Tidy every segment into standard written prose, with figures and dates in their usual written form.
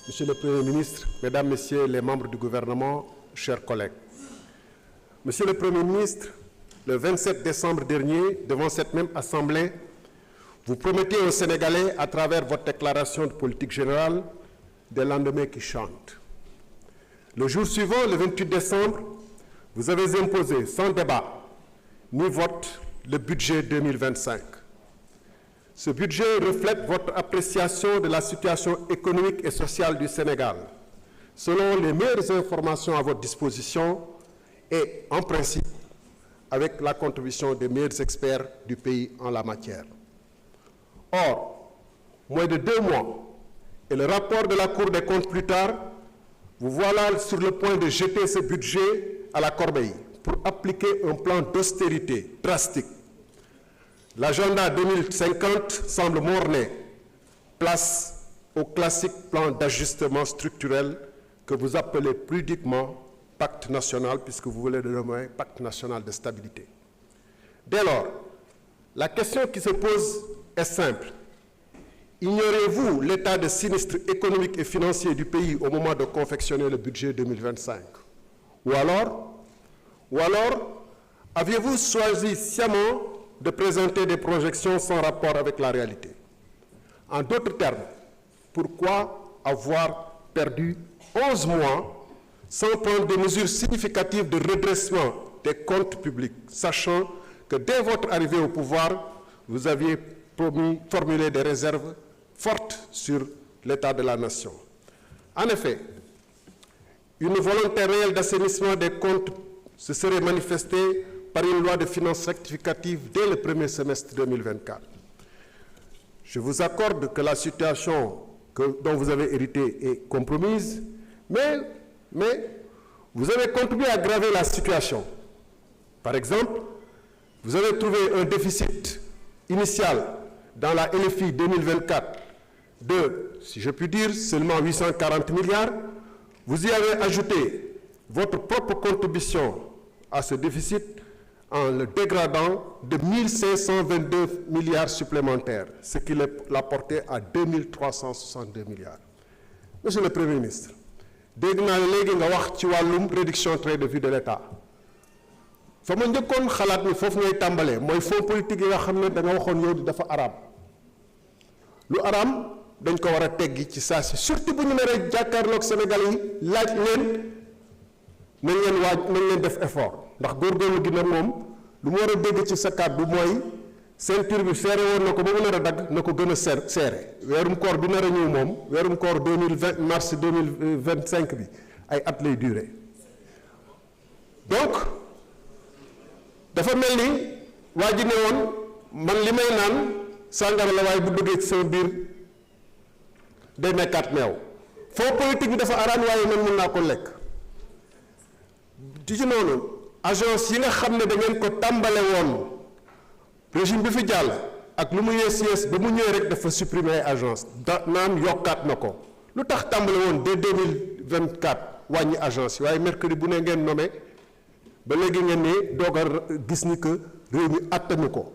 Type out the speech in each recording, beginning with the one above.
Monsieur le Premier ministre, Mesdames, Messieurs les membres du gouvernement, chers collègues. Monsieur le Premier ministre, le 27 décembre dernier, devant cette même Assemblée, vous promettez aux Sénégalais, à travers votre déclaration de politique générale, des lendemains qui chantent. Le jour suivant, le 28 décembre, vous avez imposé sans débat ni vote le budget 2025. Ce budget reflète votre appréciation de la situation économique et sociale du Sénégal, selon les meilleures informations à votre disposition et, en principe, avec la contribution des meilleurs experts du pays en la matière. Or, moins de 2 mois, et le rapport de la Cour des comptes plus tard, vous voilà sur le point de jeter ce budget à la corbeille pour appliquer un plan d'austérité drastique. L'agenda 2050 semble morné, place au classique plan d'ajustement structurel que vous appelez pudiquement pacte national, puisque vous voulez le nommer pacte national de stabilité. Dès lors, la question qui se pose est simple. Ignorez-vous l'état de sinistre économique et financier du pays au moment de confectionner le budget 2025? Ou alors, aviez-vous choisi sciemment de présenter des projections sans rapport avec la réalité? En d'autres termes, pourquoi avoir perdu 11 mois sans prendre des mesures significatives de redressement des comptes publics, sachant que dès votre arrivée au pouvoir, vous aviez formulé des réserves fortes sur l'état de la nation? En effet, une volonté réelle d'assainissement des comptes se serait manifestée par une loi de finances rectificative dès le premier semestre 2024. Je vous accorde que la situation dont vous avez hérité est compromise, mais vous avez contribué à aggraver la situation. Par exemple, vous avez trouvé un déficit initial dans la LFI 2024 de, si je puis dire, seulement 840 milliards. Vous y avez ajouté votre propre contribution à ce déficit en le dégradant de 1522 milliards supplémentaires, ce qui l'a porté à 2362 milliards. Monsieur le Premier ministre, dégg naa léegi nga wax ci wàllum réduction train de vie de l'État. fa ma njëkkoon xalaat ni foofu ngay tàmbalee mooy fonds politique yi nga xam ne da nga waxoon yow dafa araam. Lu araam dañ ko war a teggi ci saa si, surtout bu ñu naree jàkkaarloog Sénégalais yi laaj leen nañ leen def effort, ndax góorgóorlu gi nag moom lu mu war a dégg ci sa kàddu mooy ceinture bi seere woon na ko ba mu nar a dagg na ko gën a seere. weerum koor bi nar a ñëw moom weerum koor 2020 mars 2025 bi ay at lay duré. donc dafa mel ni waa ji ne woon man li may naan sàngara la waaye bu duggee ci sama biir day nekkaat meew. fonds politique bi dafa araan waaye man mën naa ko lekk. di ci noonu agence yi nga xam ne da ngeen ko tàmbale woon régime bi fi jàll ak lu mu yees ba mu ñëwee rek dafa supprimer ay agence naan yokkaat na ko. lu tax tàmbale woon dès 2024 wàññi agence yi waaye mercredi bu ne ngeen nommé ba léegi ngeen ne doog a gis ni que réew mi attanu ko.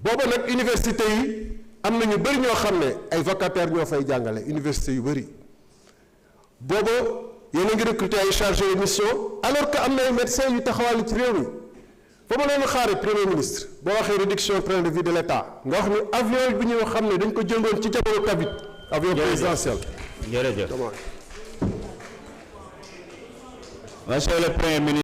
booba nag université yi am na ñu bëri ñoo xam ne ay vacataires ñoo fay jàngale université yu bëri. booba yéen a ngi recruter ay chargé de mission alors que am na ay médecins yu taxawal ci réew mi. fa ma leen xaare Premier ministre boo waxee réduction train de vie de l'État nga wax ni avion bi ñu xam ne dañ ko jëndoon ci jamono Covid. avion présidentiel. jërëjëf monsieur le Premier ministre.